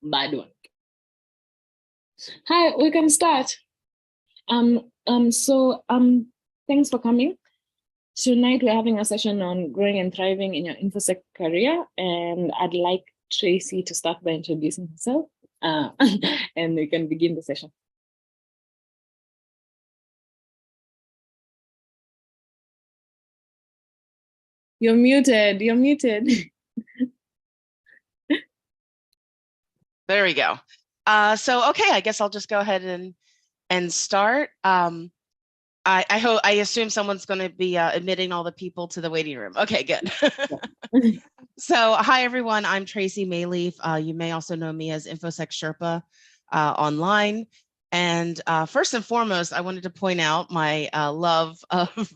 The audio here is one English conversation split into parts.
bad one. Hi, we can start. Thanks for coming. Tonight we're having a session on growing and thriving in your InfoSec career, and I'd like Tracy to start by introducing herself, and we can begin the session. You're muted. You're muted. There we go. Okay, I guess I'll just go ahead and start. I assume someone's going to be admitting all the people to the waiting room. Okay, good. So hi, everyone. I'm Tracy Mayleaf. You may also know me as InfoSec Sherpa online. And first and foremost, I wanted to point out my love of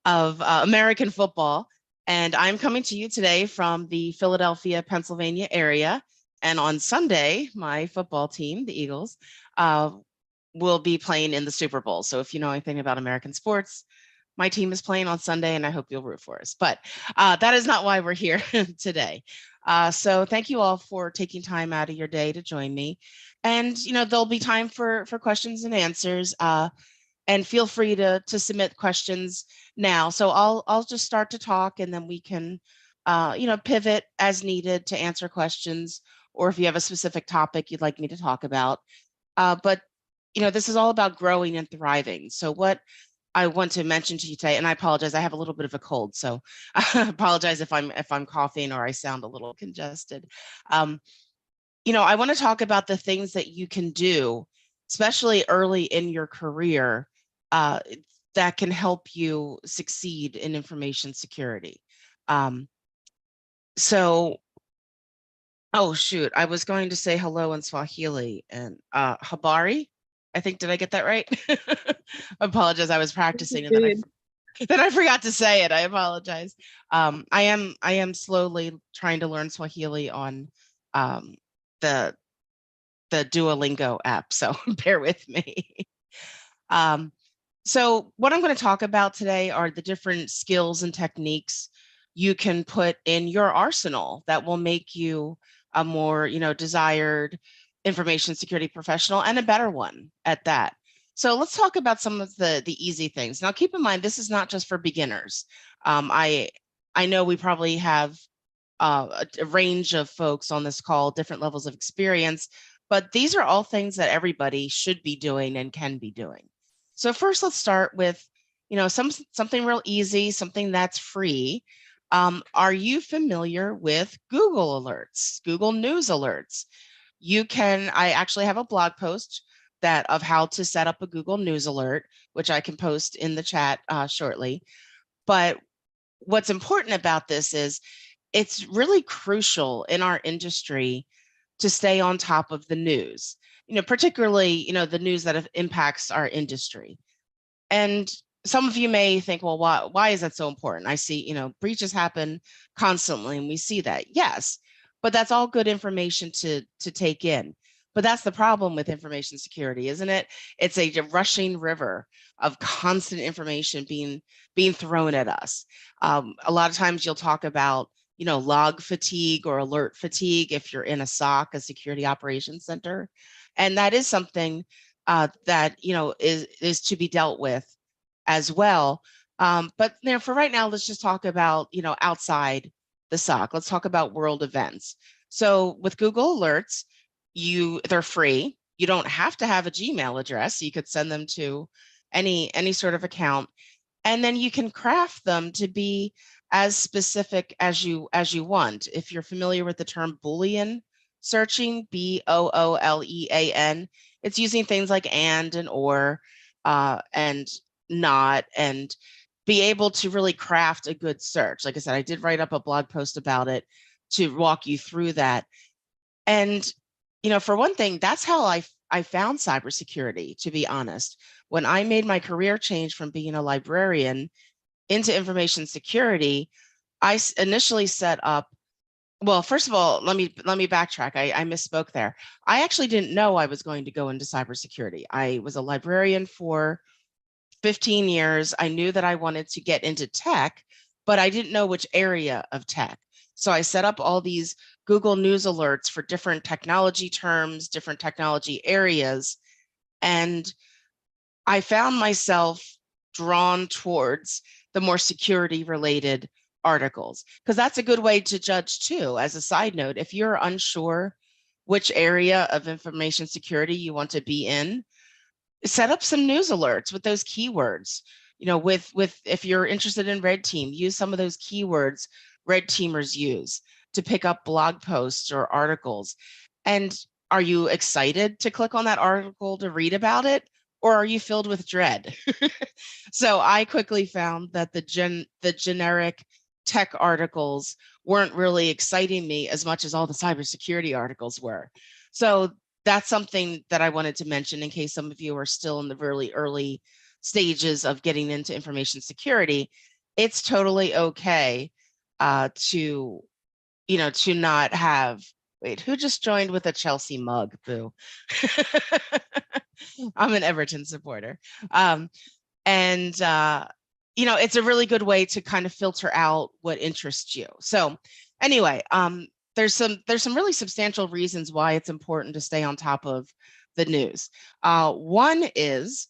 American football. And I'm coming to you today from the Philadelphia, Pennsylvania area. And on Sunday, my football team, the Eagles, will be playing in the Super Bowl. So if you know anything about American sports, my team is playing on Sunday, and I hope you'll root for us. But that is not why we're here today. So thank you all for taking time out of your day to join me. And there'll be time for questions and answers. And feel free to submit questions now. So I'll just start to talk, and then we can pivot as needed to answer questions, or if you have a specific topic you'd like me to talk about. But this is all about growing and thriving. So what I want to mention to you today, and I apologize, I have a little bit of a cold, so I apologize if I'm coughing or I sound a little congested. I want to talk about the things that you can do, especially early in your career, that can help you succeed in information security. Oh shoot, I was going to say hello in Swahili and habari. I think, did I get that right? I apologize, I was practicing and then I forgot to say it. I apologize. I am slowly trying to learn Swahili on the Duolingo app, so bear with me. So what I'm going to talk about today are the different skills and techniques you can put in your arsenal that will make you a more, desired information security professional, and a better one at that. So let's talk about some of the easy things. Now, keep in mind, this is not just for beginners. I know we probably have a range of folks on this call, different levels of experience, but these are all things that everybody should be doing and can be doing. So first, let's start with, something real easy, something that's free. Are you familiar with Google Alerts, Google News Alerts? I actually have a blog post of how to set up a Google News Alert, which I can post in the chat shortly. But what's important about this is it's really crucial in our industry to stay on top of the news, particularly, the news that impacts our industry. And some of you may think, well, why is that so important? I see, breaches happen constantly, and we see that. Yes, but that's all good information to take in. But that's the problem with information security, isn't it? It's a rushing river of constant information being thrown at us. A lot of times you'll talk about, log fatigue or alert fatigue if you're in a SOC, a security operations center. And that is something that, is to be dealt with as well. But for right now, let's just talk about, outside the SOC. Let's talk about world events. So with Google Alerts, they're free. You don't have to have a Gmail address. You could send them to any sort of account, and then you can craft them to be as specific as you want. If you're familiar with the term Boolean searching, Boolean, it's using things like and or, and not, and be able to really craft a good search. Like I said, I did write up a blog post about it to walk you through that. And, for one thing, that's how I found cybersecurity, to be honest. When I made my career change from being a librarian into information security, I initially set up, well, first of all, let me backtrack. I misspoke there. I actually didn't know I was going to go into cybersecurity. I was a librarian for 15 years. I knew that I wanted to get into tech, but I didn't know which area of tech. So I set up all these Google News alerts for different technology terms, different technology areas. And I found myself drawn towards the more security related articles, because that's a good way to judge too. As a side note, if you're unsure which area of information security you want to be in, set up some news alerts with those keywords. With if you're interested in red team, use some of those keywords red teamers use to pick up blog posts or articles. And are you excited to click on that article to read about it, or are you filled with dread? So I quickly found that the generic tech articles weren't really exciting me as much as all the cybersecurity articles were. So that's something that I wanted to mention in case some of you are still in the really early stages of getting into information security. It's totally okay to not have, wait, who just joined with a Chelsea mug? Boo. I'm an Everton supporter. And it's a really good way to kind of filter out what interests you. So anyway, there's some really substantial reasons why it's important to stay on top of the news. One is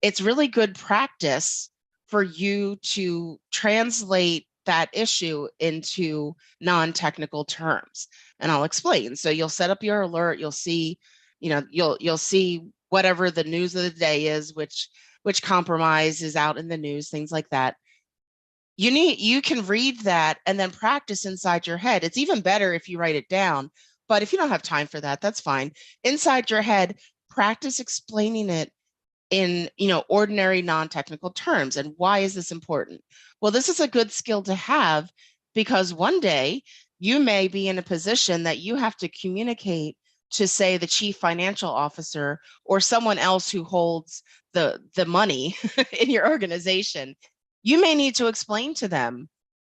it's really good practice for you to translate that issue into non-technical terms. And I'll explain. So you'll set up your alert, you'll see, you'll see whatever the news of the day is, which compromise is out in the news, things like that. You can read that and then practice inside your head. It's even better if you write it down, but if you don't have time for that, that's fine. Inside your head, practice explaining it in ordinary non-technical terms. And why is this important? Well, this is a good skill to have because one day you may be in a position that you have to communicate to, say, the chief financial officer or someone else who holds the money in your organization. You may need to explain to them,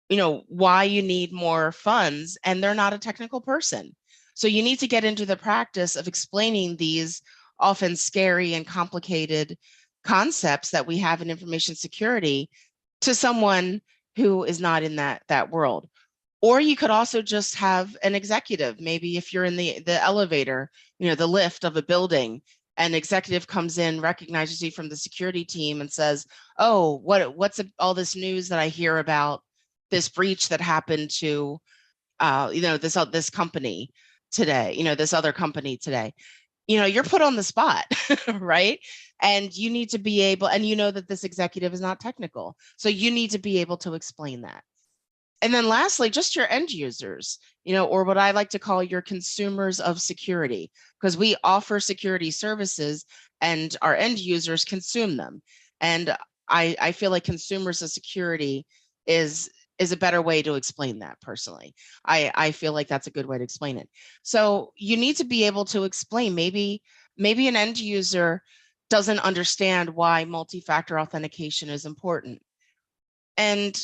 why you need more funds, and they're not a technical person. So you need to get into the practice of explaining these often scary and complicated concepts that we have in information security to someone who is not in that world. Or you could also just have an executive. Maybe if you're in the elevator, the lift of a building, an executive comes in, recognizes you from the security team and says, oh, what's all this news that I hear about this breach that happened to, this company today, this other company today. You're put on the spot, right? And you need to be able, and that this executive is not technical. So you need to be able to explain that. And then lastly, just your end users, or what I like to call your consumers of security, because we offer security services and our end users consume them. And I feel like consumers of security is a better way to explain that personally. I feel like that's a good way to explain it. So you need to be able to explain, maybe an end user doesn't understand why multi-factor authentication is important. And,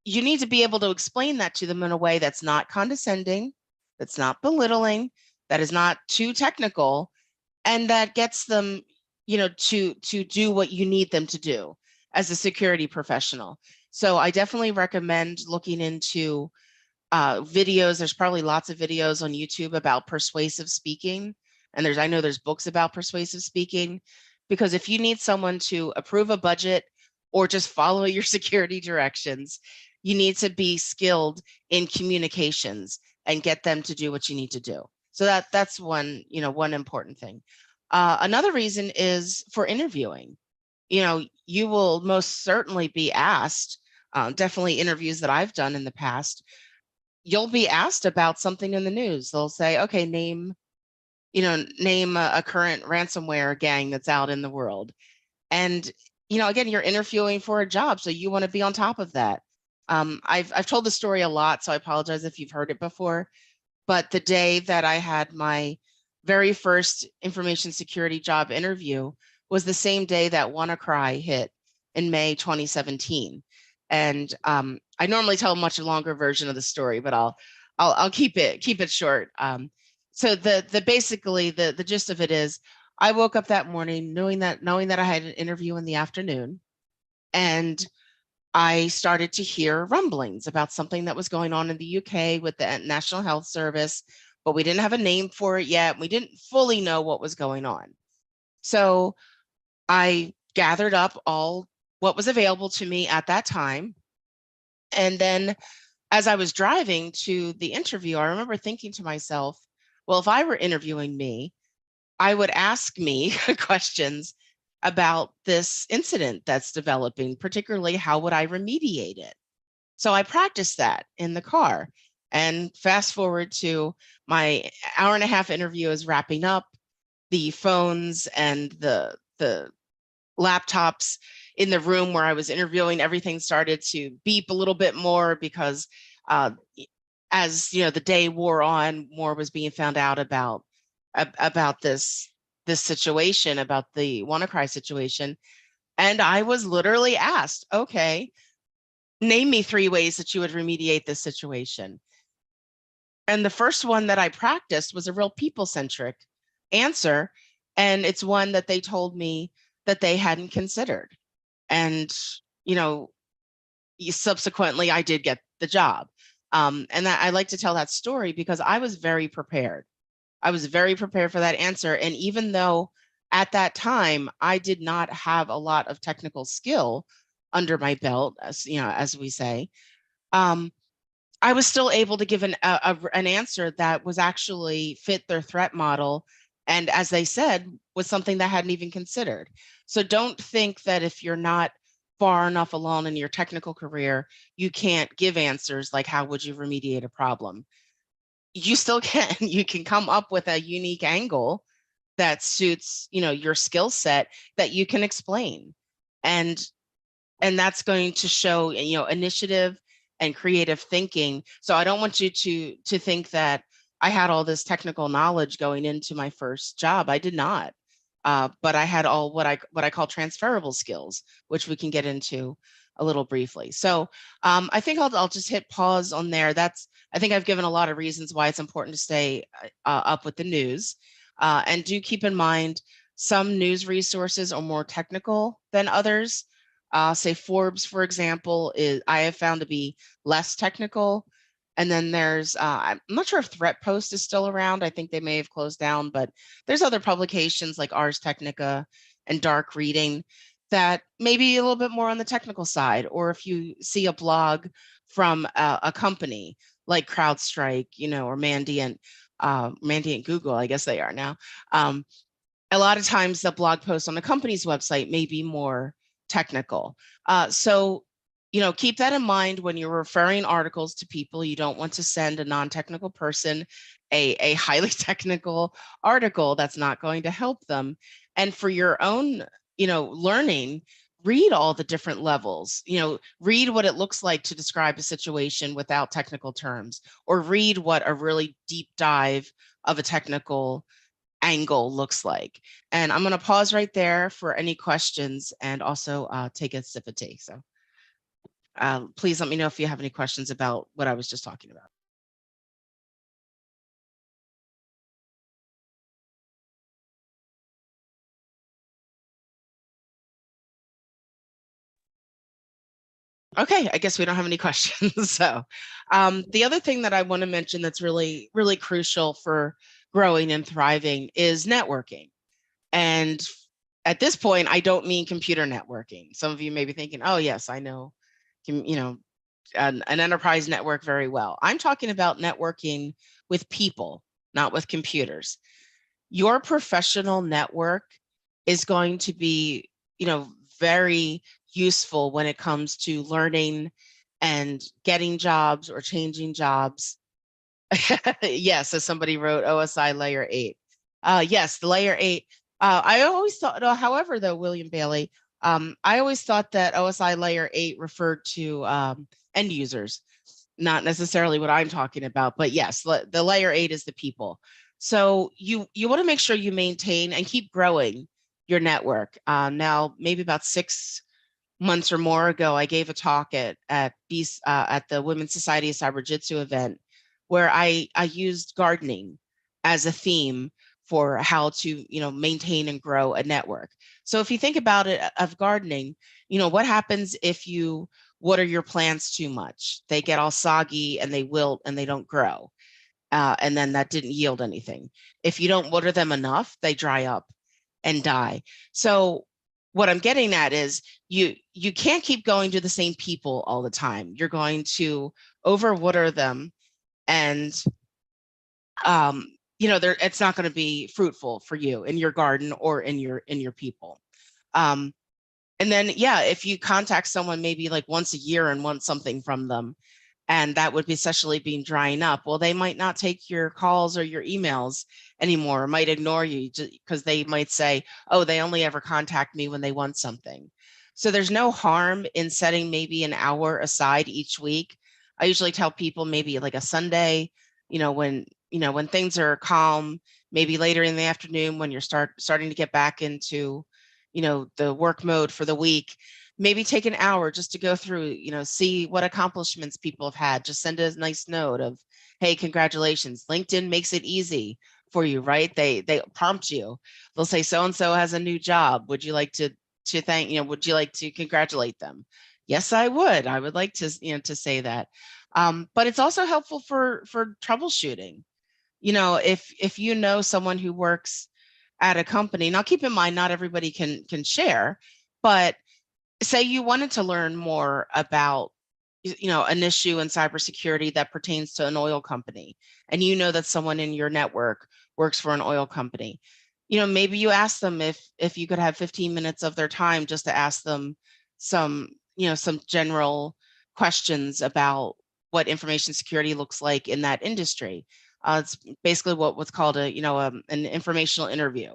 you need to be able to explain that to them in a way that's not condescending, that's not belittling, that is not too technical, and that gets them, to do what you need them to do as a security professional. So I definitely recommend looking into videos. There's probably lots of videos on YouTube about persuasive speaking. And I know there's books about persuasive speaking, because if you need someone to approve a budget or just follow your security directions, you need to be skilled in communications and get them to do what you need to do. So that's one important thing. Another reason is for interviewing. You will most certainly be asked, definitely interviews that I've done in the past, you'll be asked about something in the news. They'll say, okay, name a current ransomware gang that's out in the world. And, again, you're interviewing for a job, so you want to be on top of that. I've told the story a lot, so I apologize if you've heard it before. But the day that I had my very first information security job interview was the same day that WannaCry hit in May 2017. And I normally tell a much longer version of the story, but I'll keep it short. So basically the gist of it is, I woke up that morning knowing that I had an interview in the afternoon, and I started to hear rumblings about something that was going on in the UK with the National Health Service, but we didn't have a name for it yet. We didn't fully know what was going on. So I gathered up all what was available to me at that time. And then as I was driving to the interview, I remember thinking to myself, well, if I were interviewing me, I would ask me questions about this incident that's developing, particularly how would I remediate it? So I practiced that in the car. And fast forward to my hour and a half interview is wrapping up. The phones and the laptops in the room where I was interviewing, everything started to beep a little bit more because uh, as you know, the day wore on, more was being found out about this situation, about the WannaCry situation. And I was literally asked, okay, name me 3 ways that you would remediate this situation. And the first one that I practiced was a real people-centric answer. And it's one that they told me that they hadn't considered. And, you know, subsequently I did get the job. And I like to tell that story because I was very prepared. I was very prepared for that answer. And even though at that time I did not have a lot of technical skill under my belt, as you know, as we say, um, I was still able to give an answer that was actually fit their threat model. And as they said, was something that I hadn't even considered. So don't think that if you're not far enough along in your technical career, you can't give answers like how would you remediate a problem? You still can. You can come up with a unique angle that suits, you know, your skill set that you can explain. And that's going to show, you know, initiative and creative thinking. So I don't want you to think that I had all this technical knowledge going into my first job. I did not. But I had all what I call transferable skills, which we can get into a little briefly. So I think I'll just hit pause on there. I think I've given a lot of reasons why it's important to stay up with the news. And do keep in mind, some news resources are more technical than others. Say Forbes, for example, I have found to be less technical. And then there's, I'm not sure if Threat Post is still around. I think they may have closed down, but there's other publications like Ars Technica and Dark Reading that may be a little bit more on the technical side. Or if you see a blog from a company like CrowdStrike, you know, or Mandiant, Mandiant Google, I guess they are now. A lot of times the blog post on the company's website may be more technical. So, you know, keep that in mind when you're referring articles to people. You don't want to send a non-technical person a highly technical article that's not going to help them. And for your own, you know, learning, read all the different levels, you know, read what it looks like to describe a situation without technical terms, or read what a really deep dive of a technical angle looks like. And I'm going to pause right there for any questions and also take a sip of tea. So please let me know if you have any questions about what I was just talking about. Okay, I guess we don't have any questions. So the other thing that I want to mention that's really, really crucial for growing and thriving is networking. And at this point, I don't mean computer networking. Some of you may be thinking, oh, yes, I know, you know, an enterprise network very well. I'm talking about networking with people, not with computers. Your professional network is going to be, you know, very useful when it comes to learning and getting jobs or changing jobs. Yes, as somebody wrote, OSI layer 8. Yes, the layer 8. I always thought, however, though, William Bailey, I always thought that OSI layer 8 referred to end users, not necessarily what I'm talking about. But yes, the layer 8 is the people. So you want to make sure you maintain and keep growing your network. Now, maybe about 6 months or more ago, I gave a talk at the Women's Society of Cyber Jitsu event where I used gardening as a theme for how to, you know, maintain and grow a network. So if you think about it of gardening, you know, what happens if you water your plants too much. They get all soggy and they wilt and they don't grow. And then that didn't yield anything. If you don't water them enough, they dry up and die. So what I'm getting at is you can't keep going to the same people all the time. You're going to overwater them, and it's not going to be fruitful for you in your garden or in your people. And then, yeah, if you contact someone maybe like once a year and want something from them, and that would be essentially being drying up, well, they might not take your calls or your emails anymore, might ignore you because they might say, oh, they only ever contact me when they want something. So there's no harm in setting maybe an hour aside each week. I usually tell people maybe like a Sunday, when things are calm, maybe later in the afternoon when you're starting to get back into, the work mode for the week, maybe take an hour just to go through, see what accomplishments people have had. Just send a nice note of, hey, congratulations. LinkedIn makes it easy for you, right? They prompt you. They'll say, so-and-so has a new job. Would you like to would you like to congratulate them? Yes, I would. I would like to, to say that. But it's also helpful for troubleshooting. If you know someone who works at a company, now keep in mind, not everybody can share, but say you wanted to learn more about, an issue in cybersecurity that pertains to an oil company, and that someone in your network works for an oil company. Maybe you ask them if you could have 15 minutes of their time just to ask them some general questions about what information security looks like in that industry. It's basically what's called an informational interview.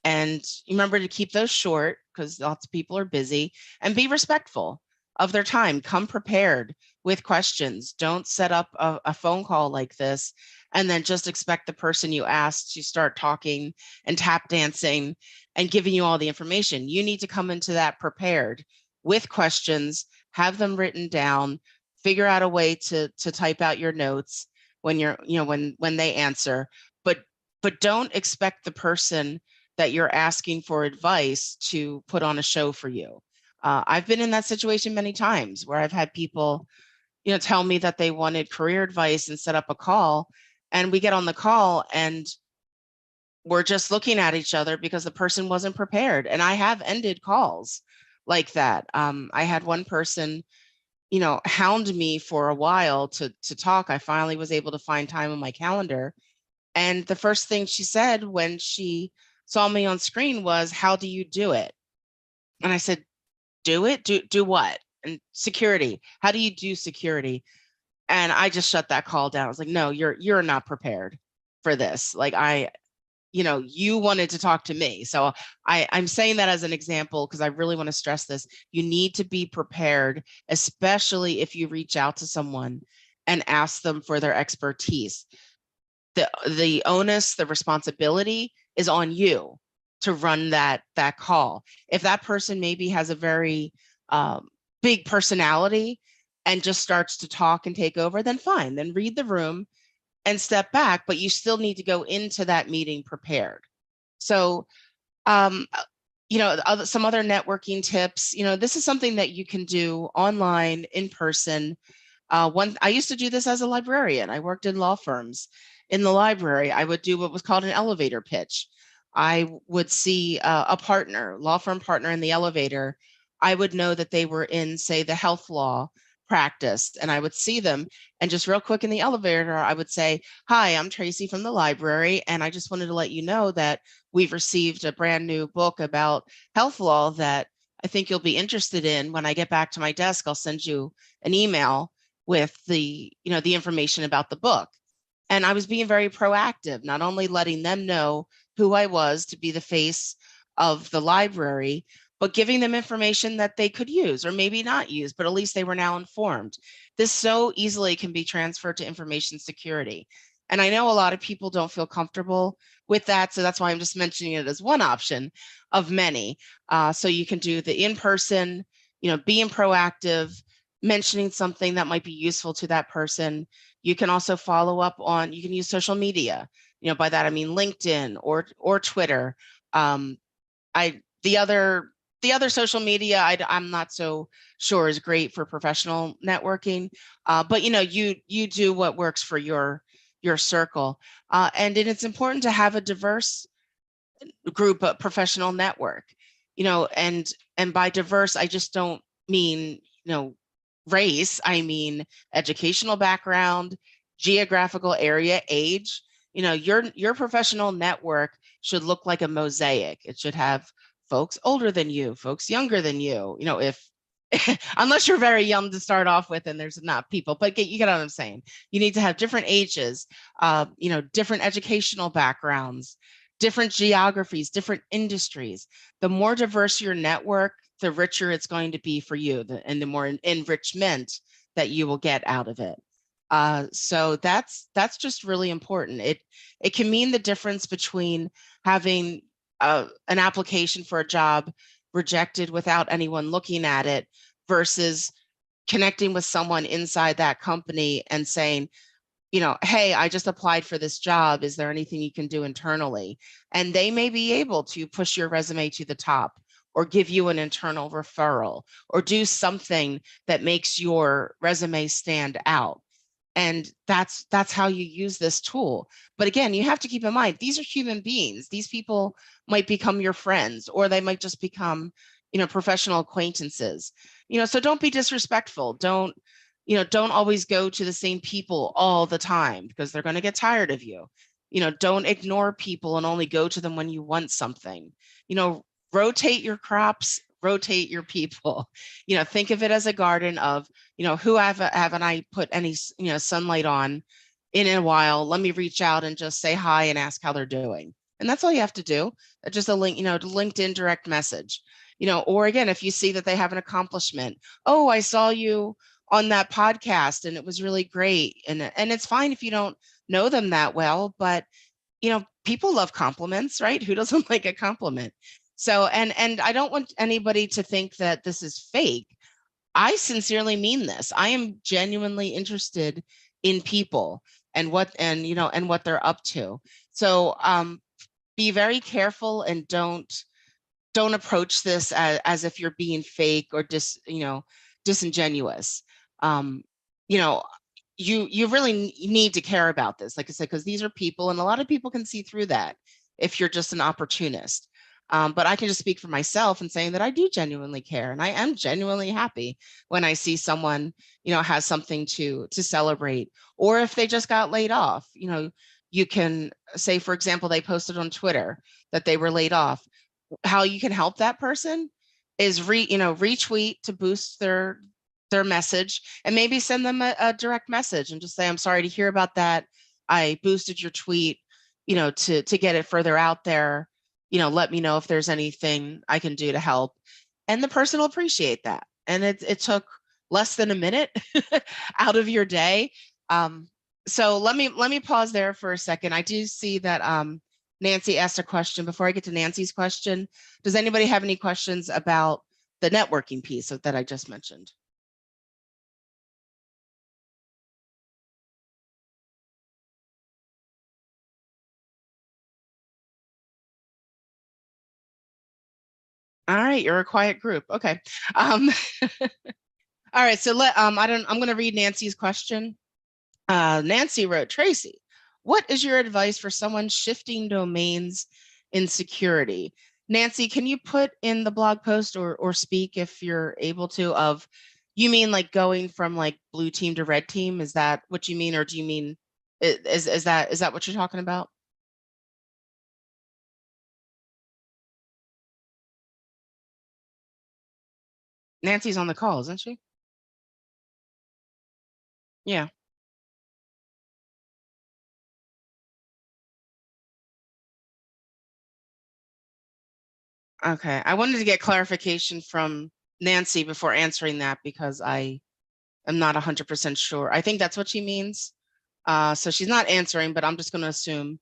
And remember to keep those short because lots of people are busy, and be respectful of their time. Come prepared with questions. Don't set up a phone call like this and then just expect the person you asked to start talking and tap dancing and giving you all the information. You need to come into that prepared with questions, have them written down, figure out a way to type out your notes when when they answer, but don't expect the person that you're asking for advice to put on a show for you. I've been in that situation many times where I've had people, tell me that they wanted career advice and set up a call, and we get on the call and we're just looking at each other because the person wasn't prepared. And I have ended calls like that. I had one person, hound me for a while to talk. I finally was able to find time on my calendar. And the first thing she said when she saw me on screen was, how do you do it? And I said, do it? Do what? And security. How do you do security? And I just shut that call down. I was like, no, you're not prepared for this. Like you wanted to talk to me. So I'm saying that as an example because I really want to stress this. You need to be prepared, especially if you reach out to someone and ask them for their expertise. The onus, the responsibility is on you to run that call. If that person maybe has a very big personality and just starts to talk and take over, then fine, then read the room and step back, but you still need to go into that meeting prepared. So, some other networking tips, this is something that you can do online, in person. I used to do this as a librarian. I worked in law firms. In the library, I would do what was called an elevator pitch. I would see a partner, law firm partner in the elevator. I would know that they were in, say, the health law practice, and I would see them. And just real quick in the elevator, I would say, hi, I'm Tracy from the library, and I just wanted to let you know that we've received a brand new book about health law that I think you'll be interested in. When I get back to my desk, I'll send you an email with the information about the book. And I was being very proactive, not only letting them know who I was to be the face of the library, but giving them information that they could use or maybe not use, but at least they were now informed. This so easily can be transferred to information security. And I know a lot of people don't feel comfortable with that. So that's why I'm just mentioning it as one option of many. So you can do the in-person, being proactive, mentioning something that might be useful to that person. You can also follow up on, you can use social media. By that I mean LinkedIn or Twitter. The other the other social media, I'm not so sure is great for professional networking, but you do what works for your circle, and it's important to have a diverse group of professional network, and by diverse, I just don't mean race. I mean educational background, geographical area, age. Your professional network should look like a mosaic. It should have folks older than you, folks younger than you, if unless you're very young to start off with and there's not people, but you get what I'm saying. You need to have different ages, different educational backgrounds, different geographies, different industries. The more diverse your network, the richer it's going to be for you, and the more enrichment that you will get out of it. So that's just really important. It can mean the difference between having an application for a job rejected without anyone looking at it versus connecting with someone inside that company and saying, hey, I just applied for this job. Is there anything you can do internally? And they may be able to push your resume to the top or give you an internal referral or do something that makes your resume stand out. And that's how you use this tool. But again, you have to keep in mind, these are human beings. These people might become your friends, or they might just become, professional acquaintances. So don't be disrespectful. Don't always go to the same people all the time because they're going to get tired of you. Don't ignore people and only go to them when you want something. Rotate your crops, rotate your people. Think of it as a garden of, who haven't I put any, sunlight on in a while? Let me reach out and just say hi and ask how they're doing. And that's all you have to do. Just a link, to LinkedIn direct message, or again, if you see that they have an accomplishment. Oh, I saw you on that podcast and it was really great. And it's fine if you don't know them that well, but people love compliments, right? Who doesn't like a compliment? So, and I don't want anybody to think that this is fake. I sincerely mean this. I am genuinely interested in people and what they're up to. So, be very careful and don't approach this as if you're being fake or disingenuous. Um, you know, you really need to care about this, like I said, because these are people, and a lot of people can see through that if you're just an opportunist. But I can just speak for myself and saying that I do genuinely care, and I am genuinely happy when I see someone, has something to celebrate, or if they just got laid off. You can say, for example, they posted on Twitter that they were laid off. How you can help that person is retweet to boost their message, and maybe send them a direct message and just say, I'm sorry to hear about that. I boosted your tweet, to get it further out there. Let me know if there's anything I can do to help. And the person will appreciate that. And it took less than a minute out of your day. So let me pause there for a second. I do see that Nancy asked a question. Before I get to Nancy's question, does anybody have any questions about the networking piece that I just mentioned? All right, you're a quiet group. Okay. All right, so I'm going to read Nancy's question. Nancy wrote, Tracy, what is your advice for someone shifting domains in security? Nancy, can you put in the blog post or speak if you're able to of, you mean like going from like blue team to red team? Is that what you mean? Or do you mean, is that what you're talking about? Nancy's on the call, isn't she? Yeah. Okay. I wanted to get clarification from Nancy before answering that because I am not 100% sure. I think that's what she means. So she's not answering, but I'm just going to assume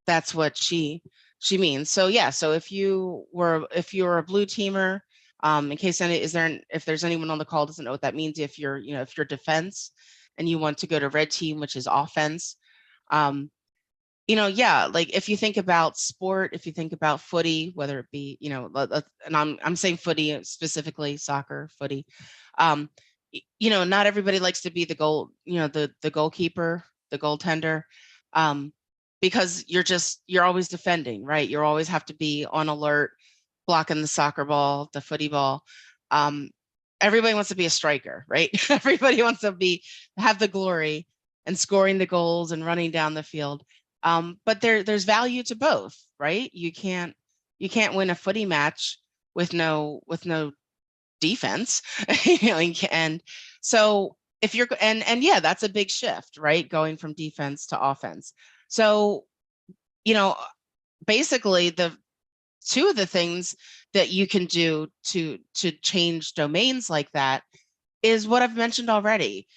that's what she means. So yeah, so if you're a blue teamer, in case if there's anyone on the call doesn't know what that means, if you're if you're defense and you want to go to red team, which is offense, Yeah, like if you think about sport, if you think about footy, whether it be, and I'm saying footy specifically, soccer, footy, um, not everybody likes to be the goal, the goalkeeper, the goaltender, um, because you're always defending, right? You always have to be on alert, blocking the soccer ball, the footy ball. Um, Everybody wants to be a striker, right? Everybody wants to have the glory and scoring the goals and running down the field. But there's value to both, right? You can't win a footy match with no defense, and so if you're and yeah, that's a big shift, right? Going from defense to offense. So, you know, basically the two of the things that you can do to change domains like that is what I've mentioned already.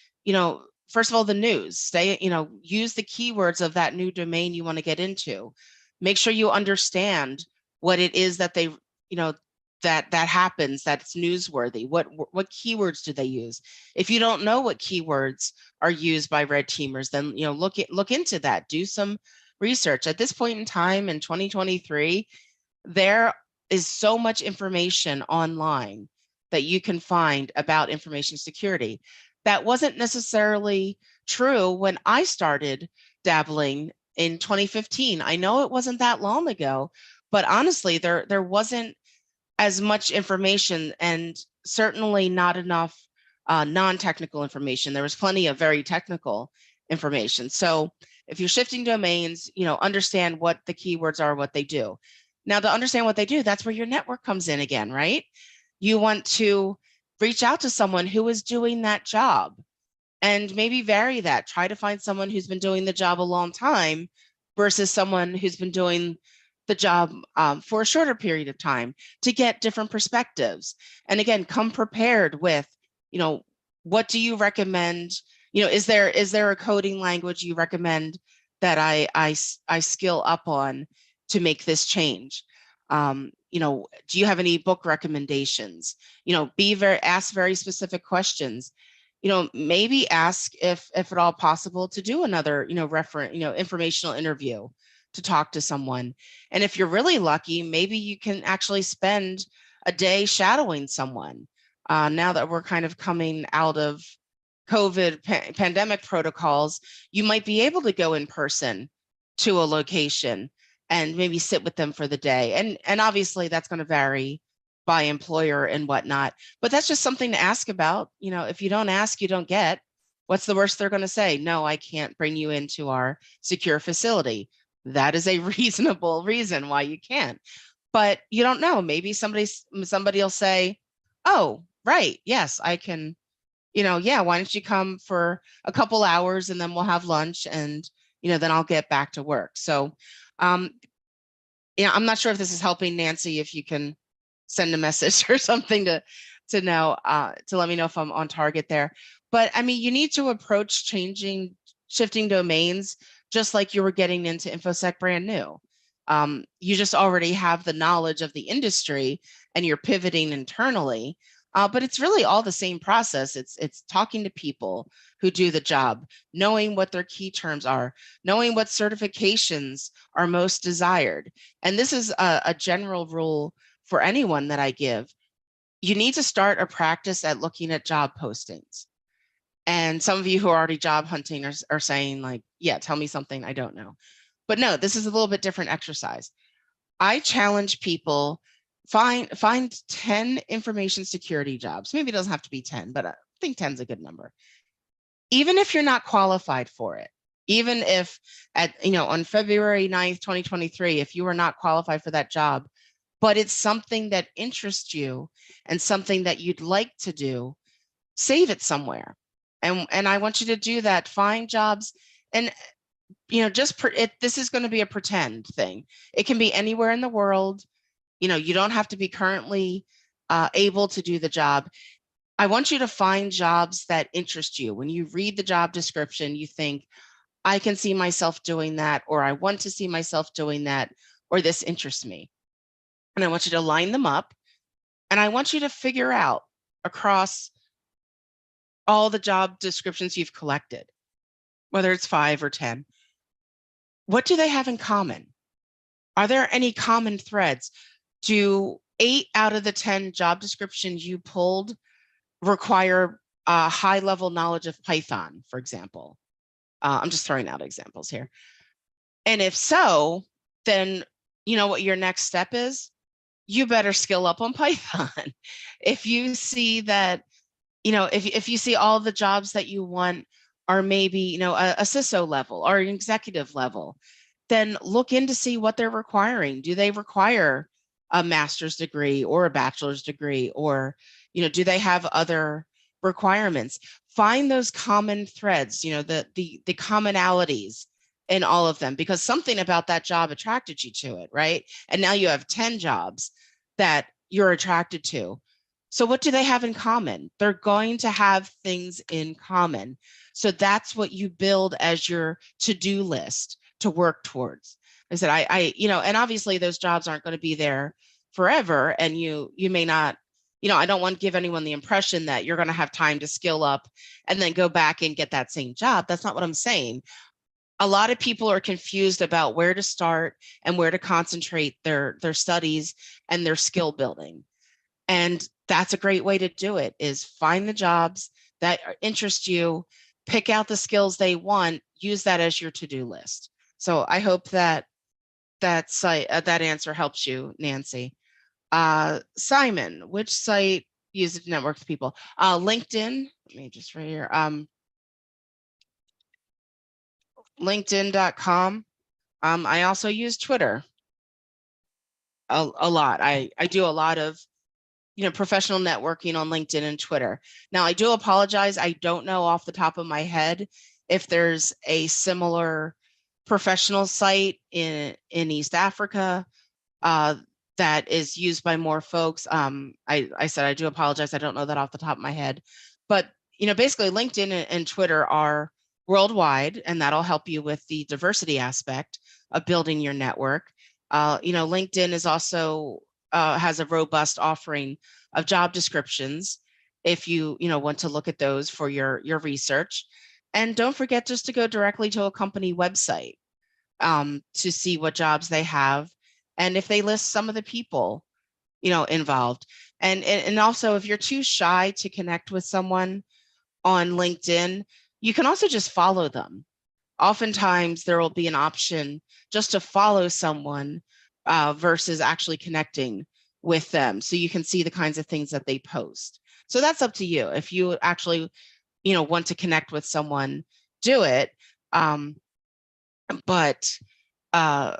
First of all, the news, use the keywords of that new domain you want to get into. Make sure you understand what it is that that happens, that's newsworthy. What keywords do they use? If you don't know what keywords are used by red teamers, then look into that. Do some research. At this point in time in 2023, there is so much information online that you can find about information security. That wasn't necessarily true when I started dabbling in 2015. I know it wasn't that long ago, but honestly, there wasn't as much information, and certainly not enough non-technical information. There was plenty of very technical information. So if you're shifting domains, understand what the keywords are, what they do. Now, to understand what they do, that's where your network comes in again, right? You want to reach out to someone who is doing that job and maybe vary that. Try to find someone who's been doing the job a long time versus someone who's been doing the job for a shorter period of time, to get different perspectives. And again, come prepared with, what do you recommend? Is there a coding language you recommend that I skill up on to make this change? Do you have any book recommendations? Ask very specific questions. Maybe ask if at all possible to do another, informational interview to talk to someone. And if you're really lucky, maybe you can actually spend a day shadowing someone. Now that we're kind of coming out of COVID pandemic protocols, you might be able to go in person to a location and maybe sit with them for the day. And obviously that's going to vary by employer and whatnot, but that's just something to ask about. If you don't ask, you don't get. What's the worst they're going to say? No, I can't bring you into our secure facility. That is a reasonable reason why you can't. But you don't know. Maybe somebody will say, oh, right, yes, I can, yeah, why don't you come for a couple hours and then we'll have lunch, and, then I'll get back to work. So, I'm not sure if this is helping, Nancy, if you can send a message or something to know, to let me know if I'm on target there. But I mean, you need to approach shifting domains just like you were getting into InfoSec brand new. You just already have the knowledge of the industry and you're pivoting internally. But it's really all the same process. It's talking to people who do the job, knowing what their key terms are, knowing what certifications are most desired. And this is a general rule for anyone that I give. You need to start a practice at looking at job postings. And some of you who are already job hunting are saying like, yeah, tell me something I don't know. But no, this is a little bit different exercise. I challenge people, find 10 information security jobs. Maybe it doesn't have to be 10, but I think 10 is a good number. Even if you're not qualified for it, even if on February 9th, 2023, if you are not qualified for that job, but it's something that interests you and something that you'd like to do, save it somewhere. And I want you to do that. Find jobs, and this is going to be a pretend thing. It can be anywhere in the world. You don't have to be currently able to do the job. I want you to find jobs that interest you. When you read the job description, you think, I can see myself doing that, or I want to see myself doing that, or this interests me. And I want you to line them up. And I want you to figure out across all the job descriptions you've collected, whether it's 5 or 10, what do they have in common? Are there any common threads? Do 8 out of the 10 job descriptions you pulled require a high level knowledge of Python, for example? I'm just throwing out examples here. And if so, then you know what your next step is? You better skill up on Python. If you see that, if you see all the jobs that you want are maybe, a CISO level or an executive level, then look in to see what they're requiring. Do they require a master's degree or a bachelor's degree, or, do they have other requirements? Find those common threads, the commonalities in all of them, because something about that job attracted you to it, right? And now you have 10 jobs that you're attracted to. So what do they have in common? They're going to have things in common. So that's what you build as your to-do list to work towards. I said, and obviously those jobs aren't going to be there forever. And you may not, I don't want to give anyone the impression that you're going to have time to skill up and then go back and get that same job. That's not what I'm saying. A lot of people are confused about where to start and where to concentrate their studies and their skill building. And that's a great way to do it, is find the jobs that interest you, pick out the skills they want, use that as your to-do list. So I hope that that answer helps you, Nancy. Simon, which site uses to network with people? LinkedIn. Let me just right here. LinkedIn.com. I also use Twitter a lot. I do a lot of professional networking on LinkedIn and Twitter. Now, I do apologize. I don't know off the top of my head if there's a similar professional site in East Africa that is used by more folks. I said I do apologize. I don't know that off the top of my head. But, basically LinkedIn and Twitter are worldwide, and that'll help you with the diversity aspect of building your network. LinkedIn is also has a robust offering of job descriptions if you want to look at those for your research. And don't forget just to go directly to a company website to see what jobs they have and if they list some of the people involved. And also, if you're too shy to connect with someone on LinkedIn, you can also just follow them. Oftentimes there will be an option just to follow someone versus actually connecting with them, so you can see the kinds of things that they post. So that's up to you. If you actually want to connect with someone, do it. But if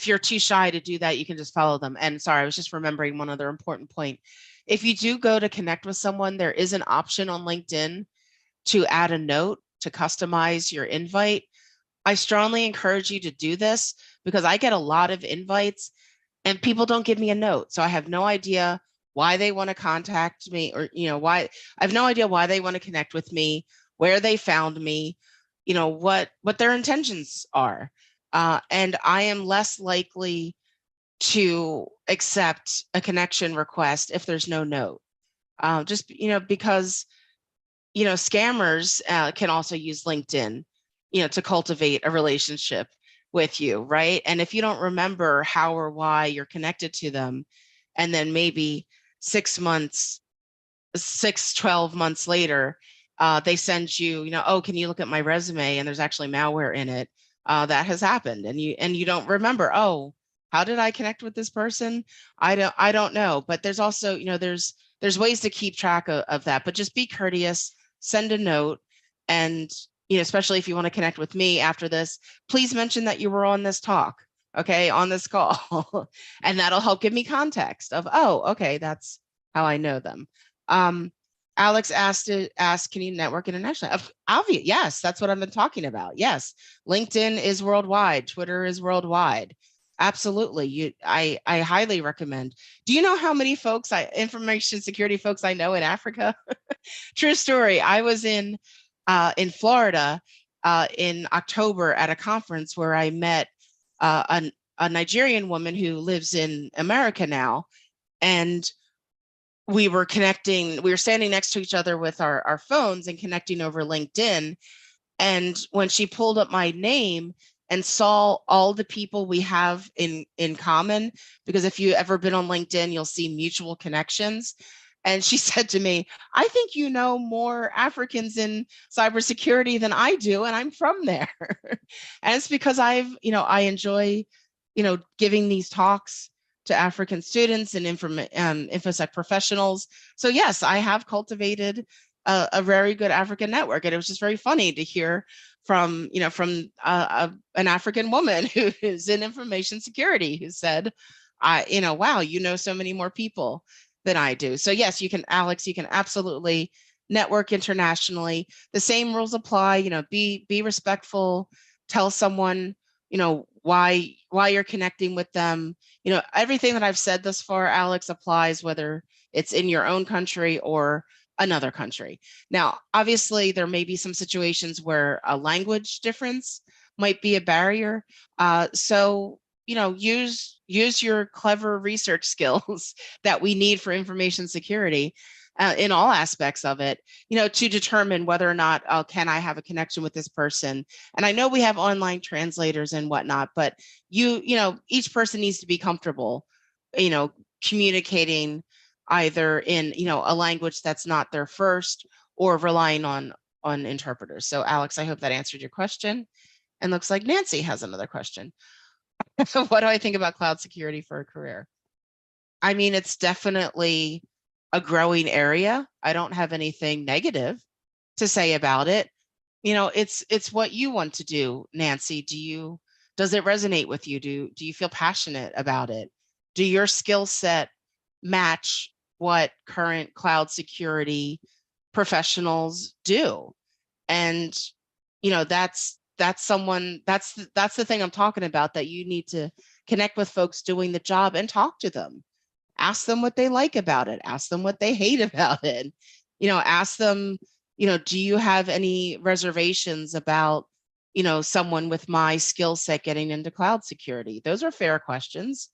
you're too shy to do that, you can just follow them. And sorry, I was just remembering one other important point. If you do go to connect with someone, there is an option on LinkedIn to add a note to customize your invite. I strongly encourage you to do this because I get a lot of invites and people don't give me a note. So I have no idea why they want to contact me, or, why I have no idea why they want to connect with me, where they found me, what their intentions are. And I am less likely to accept a connection request if there's no note. Just, because, scammers can also use LinkedIn, to cultivate a relationship with you, right? And if you don't remember how or why you're connected to them, and then maybe 12 months later, they send you, oh, can you look at my resume? And there's actually malware in it. That has happened. And you don't remember, oh, how did I connect with this person? I don't know. But there's also, there's ways to keep track of that, but just be courteous, send a note. And, especially if you want to connect with me after this, please mention that you were on this talk, okay, on this call. And that'll help give me context of, oh, okay, that's how I know them. Alex asked, can you network internationally? Obvious, yes, that's what I've been talking about. Yes, LinkedIn is worldwide, Twitter is worldwide. Absolutely, I highly recommend. Do you know how many folks, information security folks I know in Africa? True story. I was in Florida in October at a conference where I met a Nigerian woman who lives in America now, and we were standing next to each other with our phones and connecting over LinkedIn. And when she pulled up my name and saw all the people we have in common, because if you ever been on LinkedIn, you'll see mutual connections. And she said to me, I think you know more Africans in cybersecurity than I do, and I'm from there. And it's because I enjoy, giving these talks to African students and InfoSec professionals. So yes, I have cultivated a very good African network. And it was just very funny to hear from an African woman who is in information security who said, wow, you know so many more people than I do. So yes, you can, Alex, you can absolutely network internationally. The same rules apply, be respectful, tell someone, why you're connecting with them. Everything that I've said thus far, Alex, applies whether it's in your own country or another country. Now, obviously, there may be some situations where a language difference might be a barrier. So, use your clever research skills that we need for information security in all aspects of it, to determine whether or not, can I have a connection with this person? And I know we have online translators and whatnot, but each person needs to be comfortable, communicating either in, a language that's not their first or relying on interpreters. So Alex, I hope that answered your question. And looks like Nancy has another question. What do I think about cloud security for a career? I mean, it's definitely a growing area. I don't have anything negative to say about it. It's what you want to do, Nancy. Does it resonate with you? Do you feel passionate about it? Do your skill set match what current cloud security professionals do? And that's the thing I'm talking about, that you need to connect with folks doing the job and talk to them. Ask them what they like about it. Ask them what they hate about it. Ask them, do you have any reservations about, someone with my skill set getting into cloud security? Those are fair questions,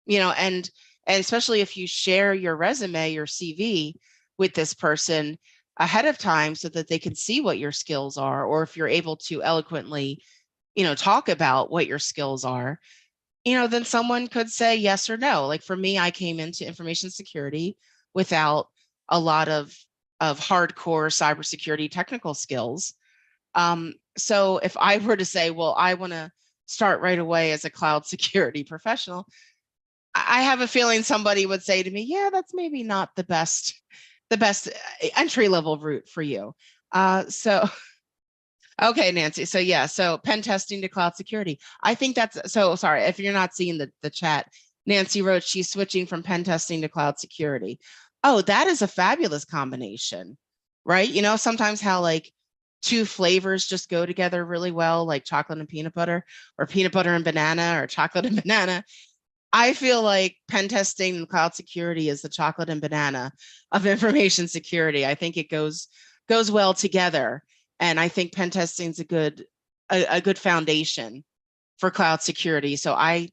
and especially if you share your resume, your CV with this person ahead of time so that they can see what your skills are, or if you're able to eloquently, talk about what your skills are, then someone could say yes or no. Like for me, I came into information security without a lot of hardcore cybersecurity technical skills. So if I were to say, well, I want to start right away as a cloud security professional, I have a feeling somebody would say to me, yeah, that's maybe not the best entry level route for you. So okay, Nancy. So yeah, so pen testing to cloud security. I think that's, so sorry, if you're not seeing the chat, Nancy wrote she's switching from pen testing to cloud security. Oh, that is a fabulous combination, right? Sometimes how like two flavors just go together really well, like chocolate and peanut butter, or peanut butter and banana, or chocolate and banana. I feel like pen testing and cloud security is the chocolate and banana of information security. I think it goes well together. And I think pen testing is a good foundation for cloud security. So I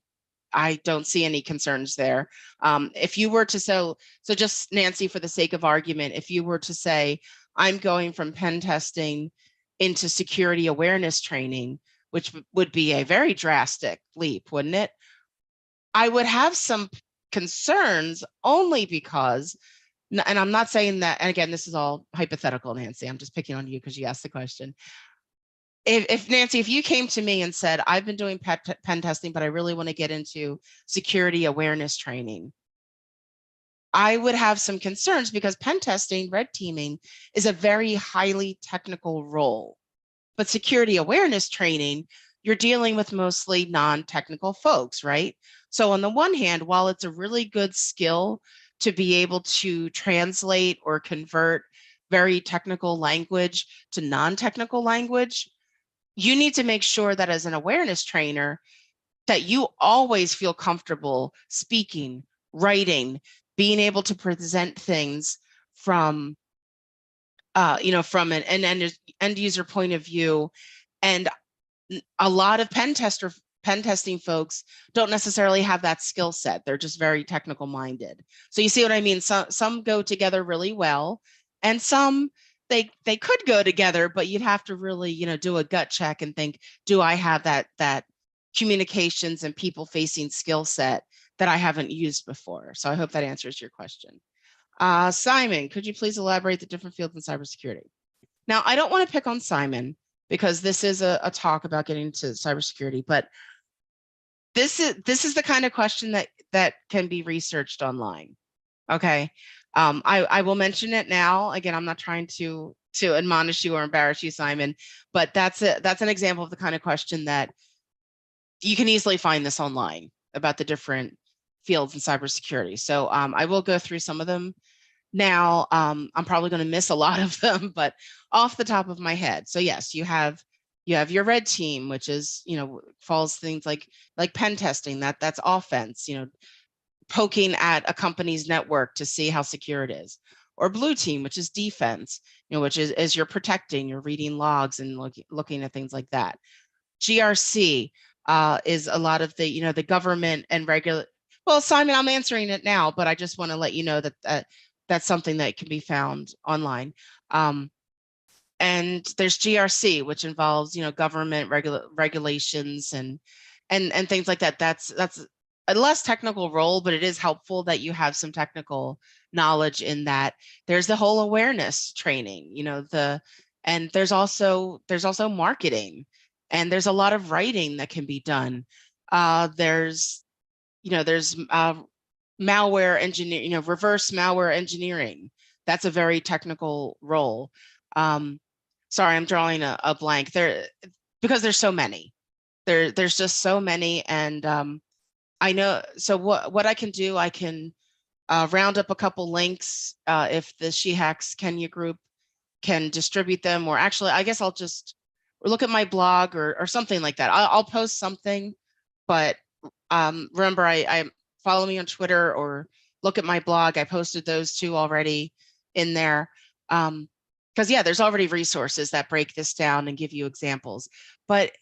don't see any concerns there. If you were to, so just Nancy, for the sake of argument, if you were to say, I'm going from pen testing into security awareness training, which would be a very drastic leap, wouldn't it? I would have some concerns only because, and I'm not saying that, and again, this is all hypothetical, Nancy, I'm just picking on you because you asked the question. If Nancy, if you came to me and said, I've been doing pen testing, but I really want to get into security awareness training, I would have some concerns because pen testing, red teaming, is a very highly technical role. But security awareness training, you're dealing with mostly non-technical folks, right? So on the one hand, while it's a really good skill to be able to translate or convert very technical language to non-technical language, you need to make sure that as an awareness trainer, that you always feel comfortable speaking, writing, being able to present things from from an end user point of view. And a lot of pen testing folks don't necessarily have that skill set. They're just very technical minded. So you see what I mean? Some go together really well, and some they could go together, but you'd have to really, you know, do a gut check and think, do I have that communications and people facing skill set that I haven't used before? So I hope that answers your question. Simon, could you please elaborate the different fields in cybersecurity? Now, I don't want to pick on Simon because this is a talk about getting to cybersecurity, but this is the kind of question that can be researched online. Okay. I will mention it now. Again, I'm not trying to admonish you or embarrass you, Simon, but that's an example of the kind of question that you can easily find this online about the different fields in cybersecurity. So I will go through some of them now. I'm probably going to miss a lot of them, but off the top of my head. So yes, you have your red team, which is, you know, falls things like pen testing, that's offense, you know, poking at a company's network to see how secure it is. Or blue team, which is defense, you know, which is you're protecting, you're reading logs and looking at things like that. GRC is a lot of the, you know, the government and regular. Well, Simon, I'm answering it now, but I just want to let you know that that's something that can be found online. And there's GRC, which involves, you know, government regulations and things like that. That's a less technical role, but it is helpful that you have some technical knowledge in that. There's the whole awareness training, you know, and there's also marketing, and there's a lot of writing that can be done. There's malware engineer, you know, reverse malware engineering. That's a very technical role. Sorry, I'm drawing a blank there because there's so many. There's just so many, and I know. So what I can do, I can round up a couple links if the She Hacks Kenya group can distribute them, or actually, I guess I'll just look at my blog or something like that. I'll post something, but remember, I follow me on Twitter or look at my blog. I posted those two already in there. Because yeah, there's already resources that break this down and give you examples. But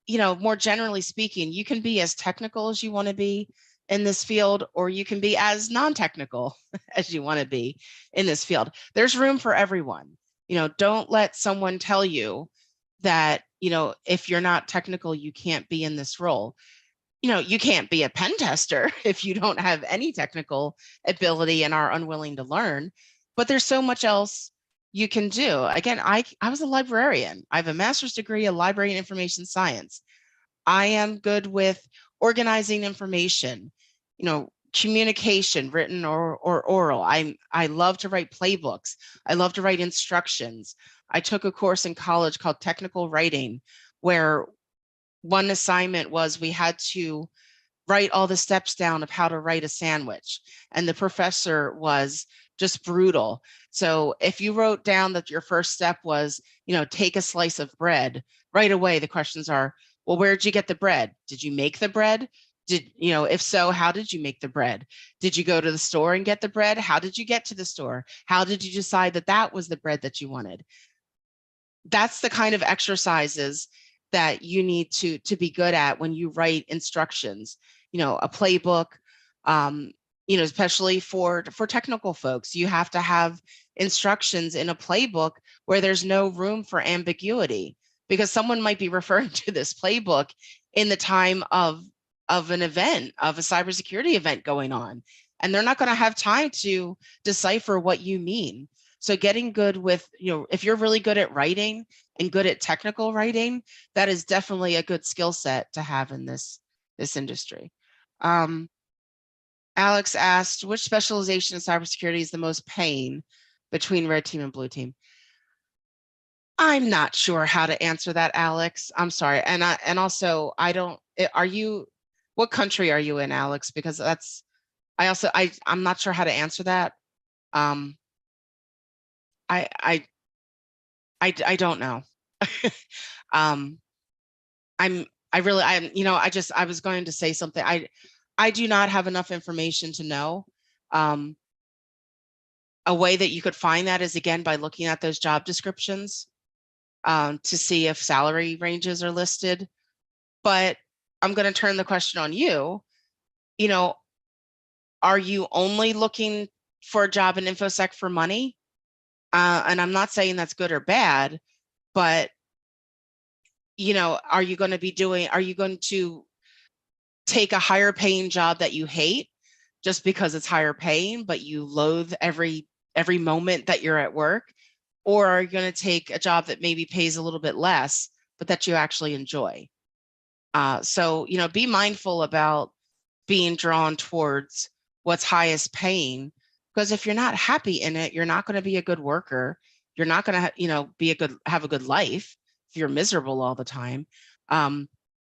you know, more generally speaking, you can be as technical as you want to be in this field, or you can be as non-technical as you want to be in this field. There's room for everyone. You know, don't let someone tell you that, you know, if you're not technical, you can't be in this role. You know, you can't be a pen tester if you don't have any technical ability and are unwilling to learn. But there's so much else you can do. Again, I was a librarian. I have a master's degree in library and information science. I am good with organizing information, you know, communication, written or oral. I love to write playbooks. I love to write instructions. I took a course in college called technical writing, where one assignment was we had to write all the steps down of how to write a sandwich. And the professor was just brutal. So if you wrote down that your first step was, you know, take a slice of bread, right away the questions are, well, where did you get the bread? Did you make the bread? Did, you know, if so, how did you make the bread? Did you go to the store and get the bread? How did you get to the store? How did you decide that that was the bread that you wanted? That's the kind of exercises that you need to be good at when you write instructions, you know, a playbook, you know, especially for technical folks, you have to have instructions in a playbook where there's no room for ambiguity, because someone might be referring to this playbook in the time of an event, of a cybersecurity event going on, and they're not going to have time to decipher what you mean. So getting good with, you know, if you're really good at writing and good at technical writing, that is definitely a good skill set to have in this industry. Alex asked, which specialization in cybersecurity is the most paying between red team and blue team? I'm not sure how to answer that, Alex. I'm sorry. And also I don't, are you, what country are you in, Alex? Because that's, I'm not sure how to answer that. I don't know. I was going to say something. I do not have enough information to know. A way that you could find that is, again, by looking at those job descriptions to see if salary ranges are listed. But I'm going to turn the question on you. You know, are you only looking for a job in InfoSec for money? And I'm not saying that's good or bad, but are you going to take a higher paying job that you hate just because it's higher paying, but you loathe every moment that you're at work? Or are you going to take a job that maybe pays a little bit less, but that you actually enjoy? So, be mindful about being drawn towards what's highest paying, because if you're not happy in it, you're not going to be a good worker. You're not going to, have a good life if you're miserable all the time.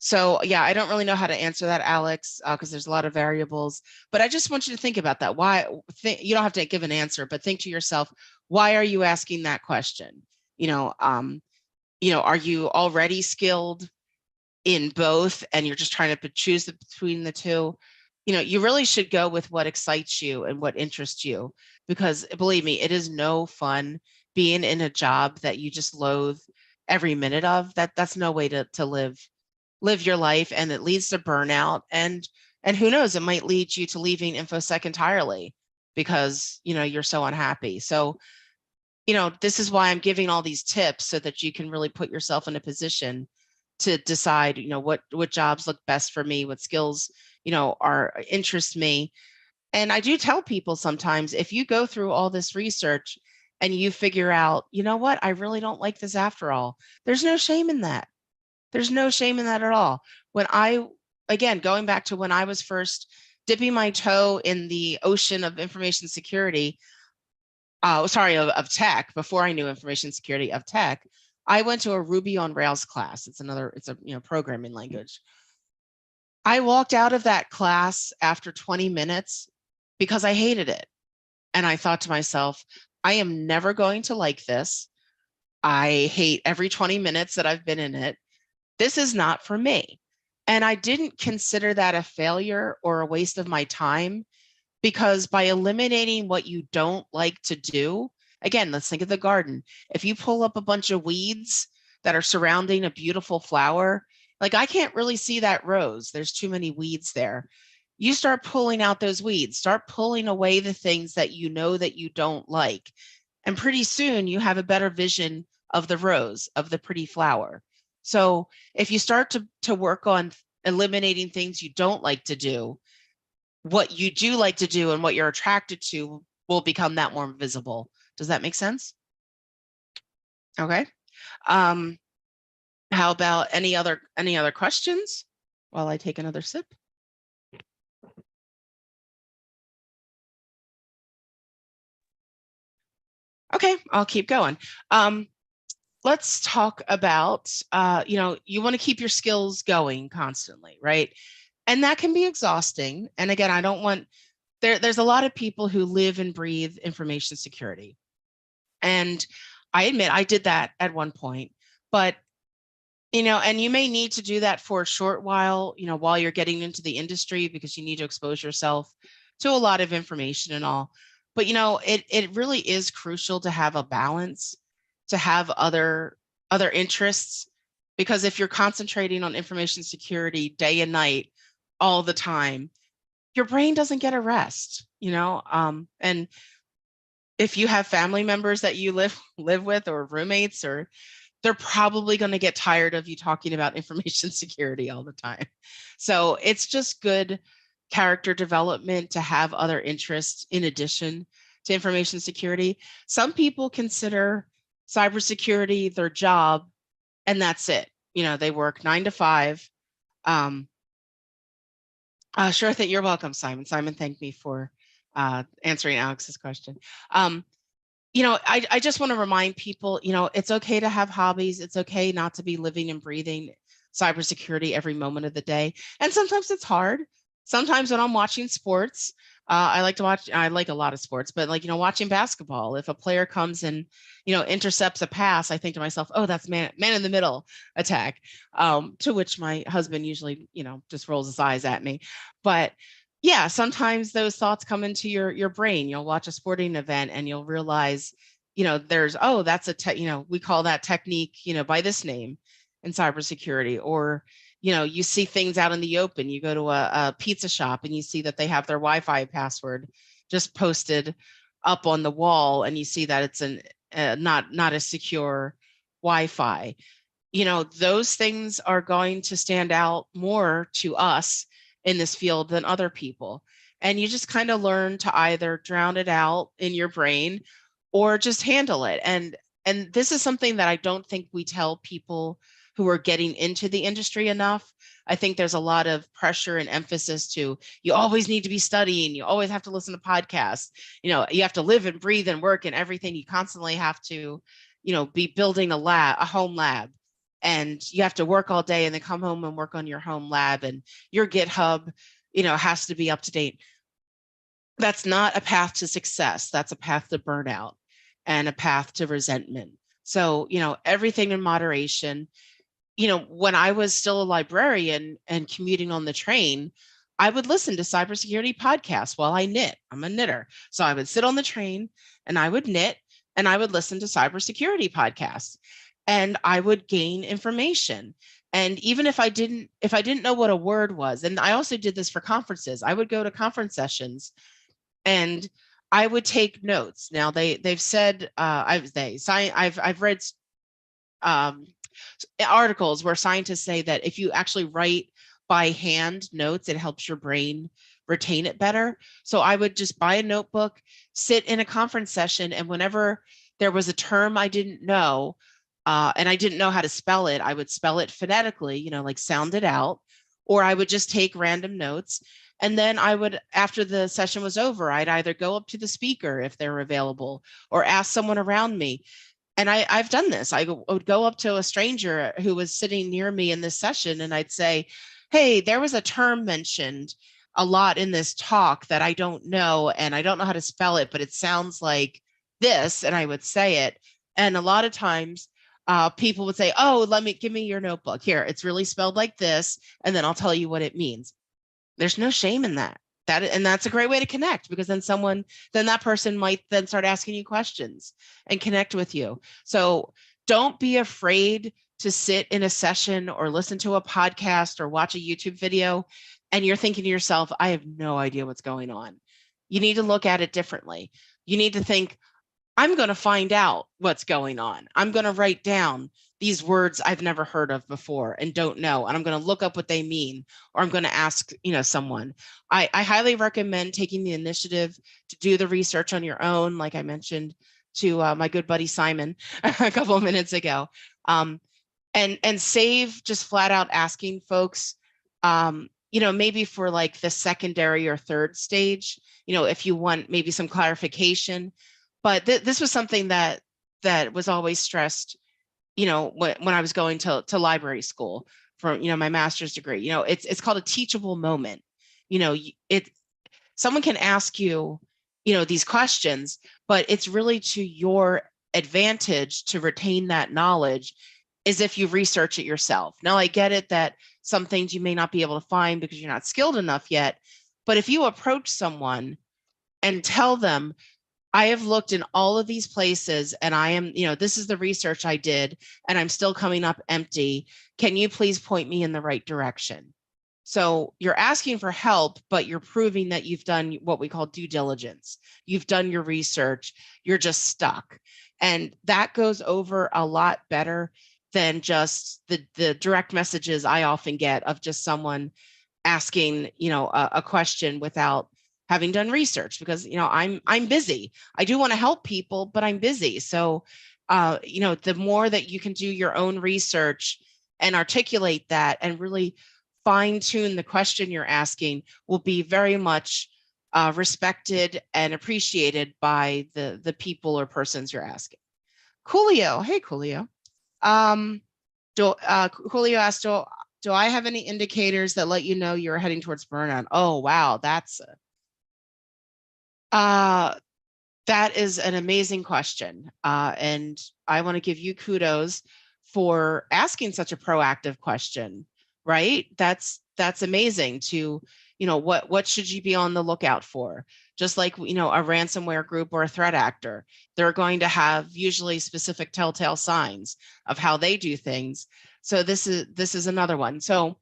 So yeah, I don't really know how to answer that, Alex, because there's a lot of variables, but I just want you to think about that. Why, you don't have to give an answer, but think to yourself, why are you asking that question? Are you already skilled in both and you're just trying to choose between the two? You really should go with what excites you and what interests you, because believe me, it is no fun being in a job that you just loathe every minute of. That's no way to live your life, and it leads to burnout, and who knows, it might lead you to leaving InfoSec entirely because you're so unhappy. So this is why I'm giving all these tips, so that you can really put yourself in a position to decide, what jobs look best for me, what skills, interest me. And I do tell people sometimes, if you go through all this research and you figure out, what, I really don't like this after all, there's no shame in that. There's no shame in that at all. Again, going back to when I was first dipping my toe in the ocean of information security, of tech, before I knew information security, of tech, I went to a Ruby on Rails class. It's a programming language. I walked out of that class after 20 minutes because I hated it. And I thought to myself, I am never going to like this. I hate every 20 minutes that I've been in it. This is not for me. And I didn't consider that a failure or a waste of my time, because by eliminating what you don't like to do, again, let's think of the garden. If you pull up a bunch of weeds that are surrounding a beautiful flower, like I can't really see that rose. There's too many weeds there. You start pulling out those weeds, start pulling away the things that that you don't like. And pretty soon you have a better vision of the rose, of the pretty flower. So if you start to work on eliminating things you don't like to do, what you do like to do and what you're attracted to will become that more visible. Does that make sense? Okay. How about any other questions while I take another sip? Okay, I'll keep going. Let's talk about, you want to keep your skills going constantly, right? And that can be exhausting. And again, I don't want, there's a lot of people who live and breathe information security. And I admit I did that at one point, but and you may need to do that for a short while, while you're getting into the industry, because you need to expose yourself to a lot of information and all. But it really is crucial to have a balance, to have other interests, because if you're concentrating on information security day and night all the time, your brain doesn't get a rest, and if you have family members that you live with, or roommates, or they're probably going to get tired of you talking about information security all the time. So it's just good character development to have other interests in addition to information security. Some people consider cybersecurity their job, and that's it. They work 9 to 5. Sure thing. You're welcome, Simon. Simon thanked me for answering Alex's question. I just want to remind people, it's okay to have hobbies. It's okay not to be living and breathing cybersecurity every moment of the day. And sometimes it's hard. Sometimes when I'm watching sports, I like a lot of sports, but watching basketball, if a player comes and, intercepts a pass, I think to myself, oh, that's man in the middle attack, to which my husband usually, just rolls his eyes at me. But yeah, sometimes those thoughts come into your brain. You'll watch a sporting event and you'll realize, there's, oh, that's we call that technique, by this name in cybersecurity. Or, you see things out in the open. You go to a pizza shop and you see that they have their Wi-Fi password just posted up on the wall, and you see that it's not a secure Wi-Fi. Those things are going to stand out more to us in this field than other people. And you just kind of learn to either drown it out in your brain or just handle it. And this is something that I don't think we tell people who are getting into the industry enough. I think there's a lot of pressure and emphasis to, you always need to be studying, you always have to listen to podcasts, you have to live and breathe and work and everything. You constantly have to, be building a home lab, and you have to work all day and then come home and work on your home lab, and your GitHub, has to be up to date. That's not a path to success. That's a path to burnout and a path to resentment. So, everything in moderation. When I was still a librarian and commuting on the train, I would listen to cybersecurity podcasts while I knit. I'm a knitter. So I would sit on the train and I would knit and I would listen to cybersecurity podcasts, and I would gain information. And even if I didn't know what a word was, and I also did this for conferences, I would go to conference sessions and I would take notes. Now they've said I've read articles where scientists say that if you actually write by hand notes, it helps your brain retain it better. So I would just buy a notebook, sit in a conference session, and whenever there was a term I didn't know, and I didn't know how to spell it, I would spell it phonetically, like sound it out, or I would just take random notes. And then I would, after the session was over, I'd either go up to the speaker if they're available or ask someone around me. And I've done this. I would go up to a stranger who was sitting near me in this session, and I'd say, hey, there was a term mentioned a lot in this talk that I don't know, and I don't know how to spell it, but it sounds like this, and I would say it. And a lot of times people would say, oh, give me your notebook. Here, it's really spelled like this, and then I'll tell you what it means. There's no shame in that. And that's a great way to connect, because then that person might then start asking you questions and connect with you. So don't be afraid to sit in a session or listen to a podcast or watch a YouTube video and you're thinking to yourself, I have no idea what's going on. You need to look at it differently. You need to think, I'm going to find out what's going on. I'm going to write down these words I've never heard of before and don't know, and I'm going to look up what they mean, or I'm going to ask, someone. I highly recommend taking the initiative to do the research on your own, like I mentioned to my good buddy Simon a couple of minutes ago, and save just flat out asking folks, maybe for like the secondary or third stage, if you want maybe some clarification. But this was something that was always stressed, when I was going to library school for, my master's degree. It's called a teachable moment. Someone can ask you, these questions, but it's really to your advantage to retain that knowledge as if you research it yourself. Now, I get it that some things you may not be able to find because you're not skilled enough yet, but if you approach someone and tell them, I have looked in all of these places and I am, this is the research I did and I'm still coming up empty. Can you please point me in the right direction? So you're asking for help, but you're proving that you've done what we call due diligence. You've done your research. You're just stuck. And that goes over a lot better than just the direct messages I often get of just someone asking, a question without having done research, because, I'm busy. I do want to help people, but I'm busy. So, the more that you can do your own research and articulate that and really fine tune the question you're asking will be very much respected and appreciated by the people or persons you're asking. Coolio. Hey, Coolio. Coolio asked, do I have any indicators that let you know you're heading towards burnout? Oh, wow. That is an amazing question. And I want to give you kudos for asking such a proactive question, right? That's amazing to, what should you be on the lookout for? Just like, a ransomware group or a threat actor, they're going to have usually specific telltale signs of how they do things. So this is another one. So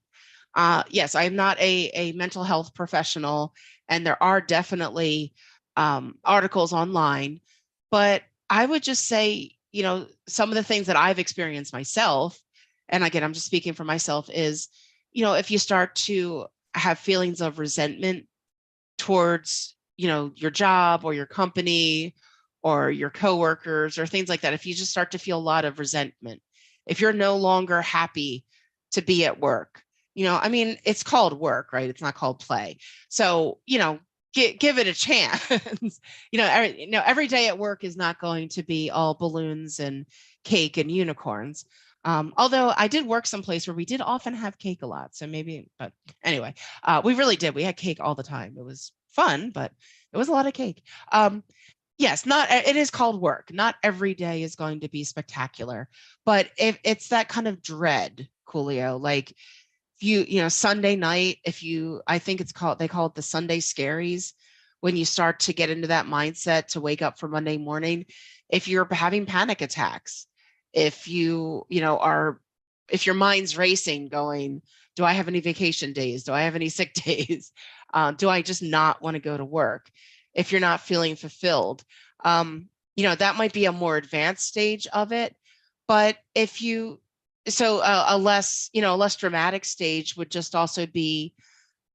yes, I'm not a mental health professional, and there are definitely articles online, but I would just say, some of the things that I've experienced myself, and again, I'm just speaking for myself, is, if you start to have feelings of resentment towards, your job or your company or your coworkers or things like that, if you just start to feel a lot of resentment, if you're no longer happy to be at work, I mean, it's called work, right? It's not called play. So, give it a chance. Every day at work is not going to be all balloons and cake and unicorns. Although I did work someplace where we did often have cake a lot. So maybe, but anyway, we really did. We had cake all the time. It was fun, but it was a lot of cake. Yes, it is called work. Not every day is going to be spectacular, but if it's that kind of dread, Coolio, like Sunday night, I think they call it the Sunday scaries, when you start to get into that mindset to wake up for Monday morning, if you're having panic attacks, if if your mind's racing going, do I have any vacation days? Do I have any sick days? Do I just not want to go to work? If you're not feeling fulfilled, that might be a more advanced stage of it. But a less dramatic stage would just also be,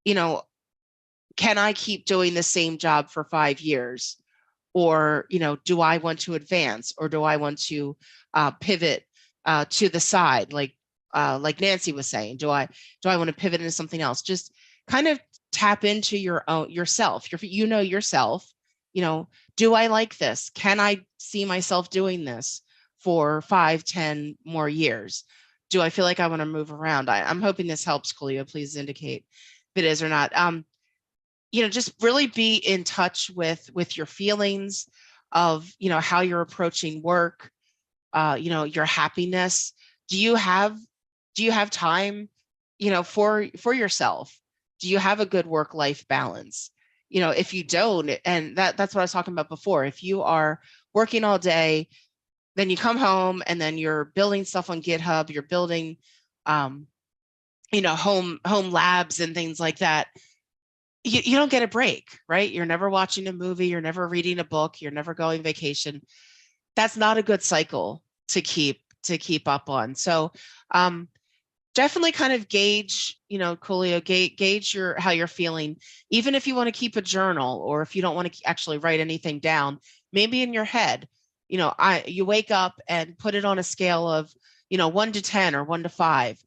can I keep doing the same job for 5 years? Or, do I want to advance, or do I want to pivot to the side? Like Nancy was saying, do I want to pivot into something else? Just kind of tap into yourself, yourself, do I like this? Can I see myself doing this for 5, 10 more years? Do I feel like I want to move around? I'm hoping this helps, Coolio. Please indicate if it is or not. Just really be in touch with your feelings of, how you're approaching work, your happiness. Do you have time, for yourself? Do you have a good work-life balance? If you don't, and that's what I was talking about before, if you are working all day, then you come home and then you're building stuff on GitHub, you're building, home labs and things like that. You don't get a break, right? You're never watching a movie, you're never reading a book, you're never going vacation. That's not a good cycle to keep up on. So definitely kind of gauge, Coolio, gauge how you're feeling. Even if you want to keep a journal, or if you don't want to actually write anything down, maybe in your head, you wake up and put it on a scale of, 1 to 10 or 1 to 5.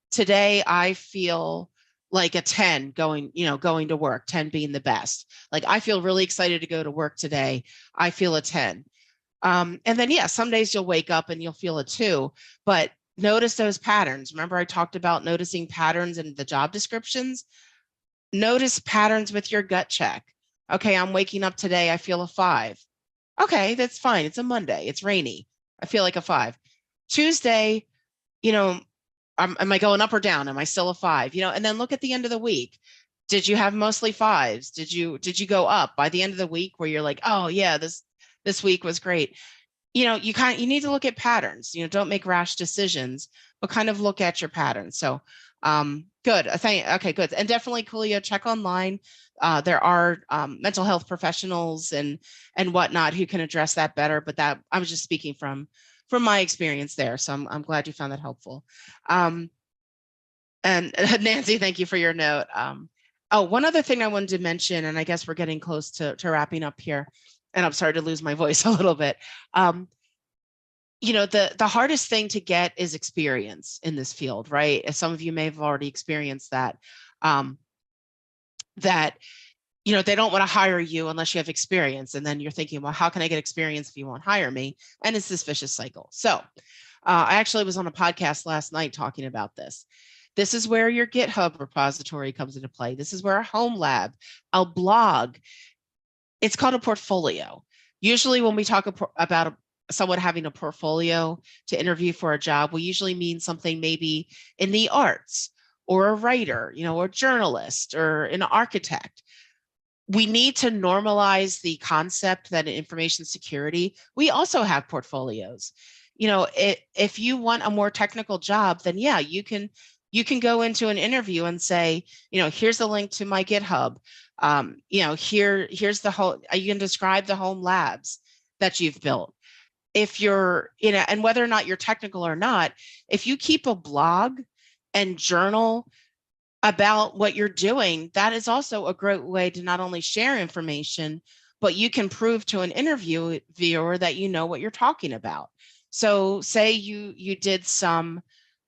Today, I feel like a 10 going to work, 10 being the best. Like, I feel really excited to go to work today. I feel a 10. And then, some days you'll wake up and you'll feel a 2, but notice those patterns. Remember, I talked about noticing patterns in the job descriptions. Notice patterns with your gut check. Okay, I'm waking up today, I feel a 5. Okay, that's fine. It's a Monday. It's rainy. I feel like a 5. Tuesday, am I going up or down? Am I still a 5? And then look at the end of the week. Did you have mostly 5s? Did you go up by the end of the week where you're like, oh yeah, this week was great? You need to look at patterns. Don't make rash decisions, but kind of look at your patterns. So good. Okay, good. And definitely, Coolio, check online. There are mental health professionals and whatnot who can address that better. But that I was just speaking from my experience there. So I'm glad you found that helpful. And Nancy, thank you for your note. One other thing I wanted to mention, and I guess we're getting close to wrapping up here, and I'm sorry to lose my voice a little bit. The hardest thing to get is experience in this field, right? As some of you may have already experienced that, they don't want to hire you unless you have experience. And then you're thinking, well, how can I get experience if you won't hire me? And it's this vicious cycle. So I actually was on a podcast last night talking about this. This is where your GitHub repository comes into play. This is where a home lab, a blog, it's called a portfolio. Usually when we talk about someone having a portfolio to interview for a job, we usually mean something maybe in the arts, or a writer, or a journalist, or an architect. We need to normalize the concept that in information security, we also have portfolios. If you want a more technical job, then yeah, you can go into an interview and say, here's the link to my GitHub. Here's the whole, you can describe the home labs that you've built. if you're, and whether or not you're technical or not, if you keep a blog and journal about what you're doing, that is also a great way to not only share information, but you can prove to an interviewer that you know what you're talking about. So say you did some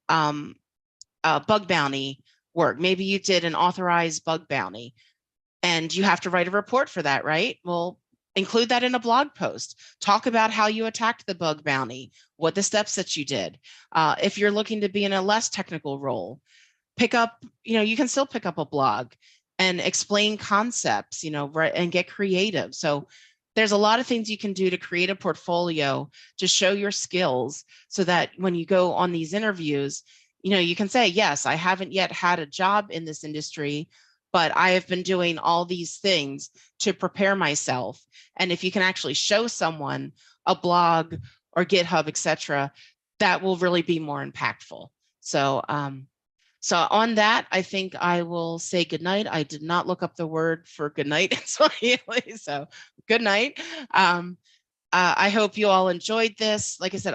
bug bounty work. Maybe you did an authorized bug bounty and you have to write a report for that, right? Well, include that in a blog post. Talk about how you attacked the bug bounty, what the steps that you did. If you're looking to be in a less technical role, pick up, you can still pick up a blog and explain concepts, right, and get creative. So there's a lot of things you can do to create a portfolio to show your skills so that when you go on these interviews, you can say, yes, I haven't yet had a job in this industry, but I have been doing all these things to prepare myself. And if you can actually show someone a blog or GitHub, etc., that will really be more impactful. So on that, I think I will say good night. I did not look up the word for good night in Swahili, so good night. I hope you all enjoyed this. Like I said,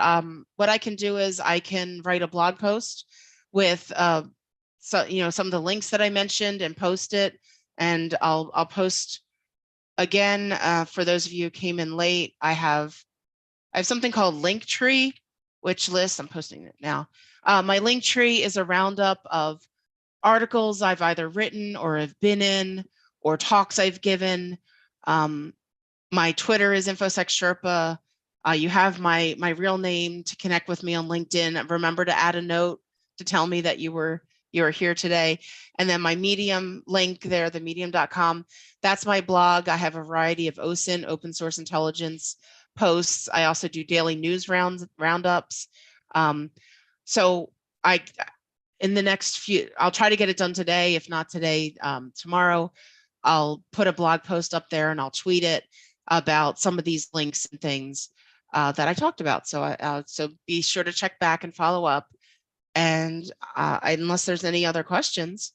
what I can do is I can write a blog post with some of the links that I mentioned and post it, and I'll post again for those of you who came in late. I have something called Linktree, which lists. I'm posting it now. My Linktree is a roundup of articles I've either written or have been in, or talks I've given. My Twitter is InfoSec Sherpa. You have my real name to connect with me on LinkedIn. Remember to add a note to tell me that you were here today. And then my Medium link there, the medium.com, that's my blog. I have a variety of OSINT, open source intelligence posts. I also do daily news roundups. So in the next I'll try to get it done today. If not today, tomorrow, I'll put a blog post up there and I'll tweet it about some of these links and things that I talked about. So so be sure to check back and follow up. And unless there's any other questions,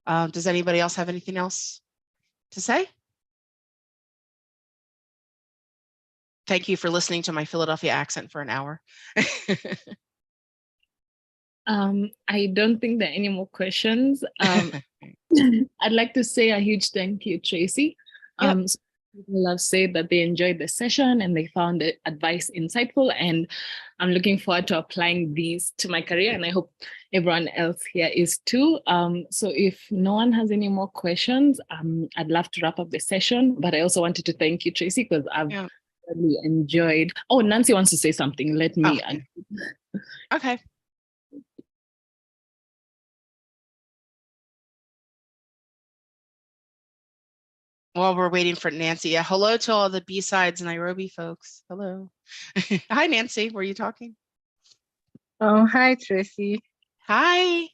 does anybody else have anything else to say? Thank you for listening to my Philadelphia accent for an hour. I don't think there are any more questions. I'd like to say a huge thank you, Tracy. Yep. So people have said that they enjoyed the session and they found the advice insightful, and I'm looking forward to applying these to my career, and I hope everyone else here is too. So if no one has any more questions, I'd love to wrap up the session, but I also wanted to thank you, Tracy, because I've really enjoyed. Oh, Nancy wants to say something. Let me. Okay. While we're waiting for Nancy, hello to all the B-Sides Nairobi folks. Hello. Hi, Nancy. Were you talking? Oh, hi, Tracy. Hi.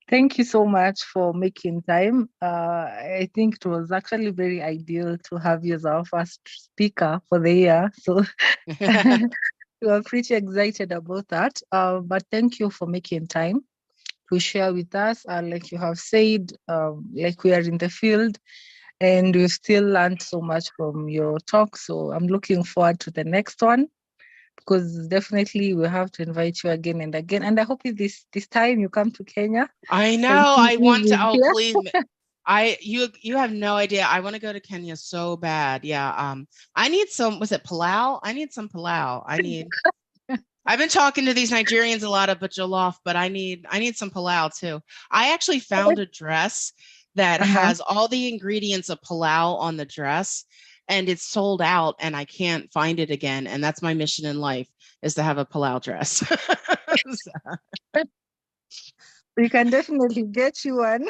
Thank you so much for making time. I think it was actually very ideal to have you as our first speaker for the year. So we are pretty excited about that. But thank you for making time to share with us. Like you have said, like we are in the field, and we've still learned so much from your talk. So I'm looking forward to the next one, because definitely we have to invite you again and again. And I hope this time you come to Kenya. I know. I want to. Oh, please. You have no idea. I want to go to Kenya so bad. Yeah. I need some. Was it Palau? I need some Palau. I've been talking to these Nigerians a lot about jollof, but I need some Palau too. I actually found a dress that has all the ingredients of Palau on the dress, and it's sold out and I can't find it again. And that's my mission in life, is to have a Palau dress. We can definitely get you one.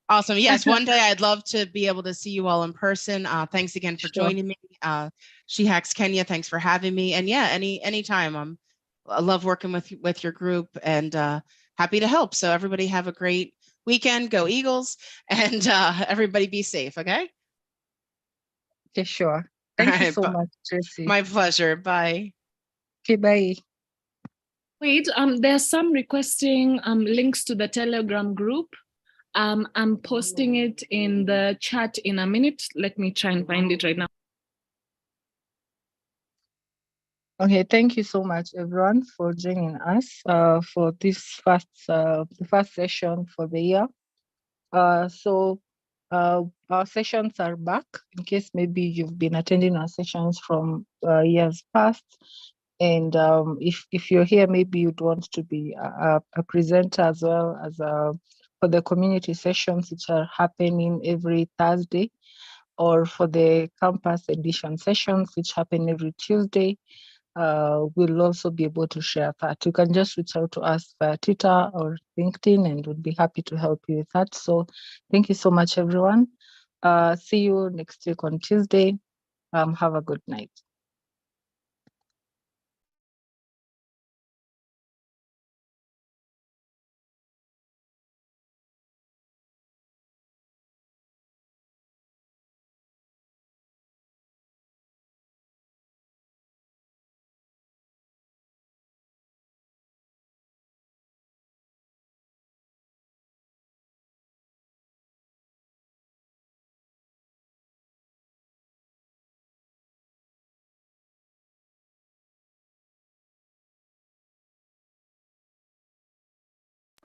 Awesome. Yes, one day I'd love to be able to see you all in person. Thanks again for joining me. She Hacks Kenya, thanks for having me. And yeah, anytime. I love working with your group, and happy to help. So everybody have a great weekend. Go Eagles, and everybody be safe. Okay. Okay, sure. Thank you so much, Tracy. My pleasure. Bye. Okay, bye. Wait, there's some requesting links to the Telegram group. I'm posting it in the chat in a minute. Let me try and find it right now. Okay, thank you so much, everyone, for joining us for this the first session for the year. So our sessions are back in case maybe you've been attending our sessions from years past. And if you're here, maybe you'd want to be a presenter as well as for the community sessions, which are happening every Thursday, or for the campus edition sessions, which happen every Tuesday. We'll also be able to share that. You can just reach out to us via Twitter or LinkedIn, and we'll be happy to help you with that. So thank you so much, everyone. See you next week on Tuesday. Have a good night.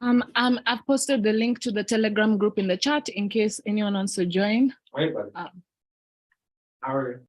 I've posted the link to the Telegram group in the chat in case anyone wants to join. Wait, but our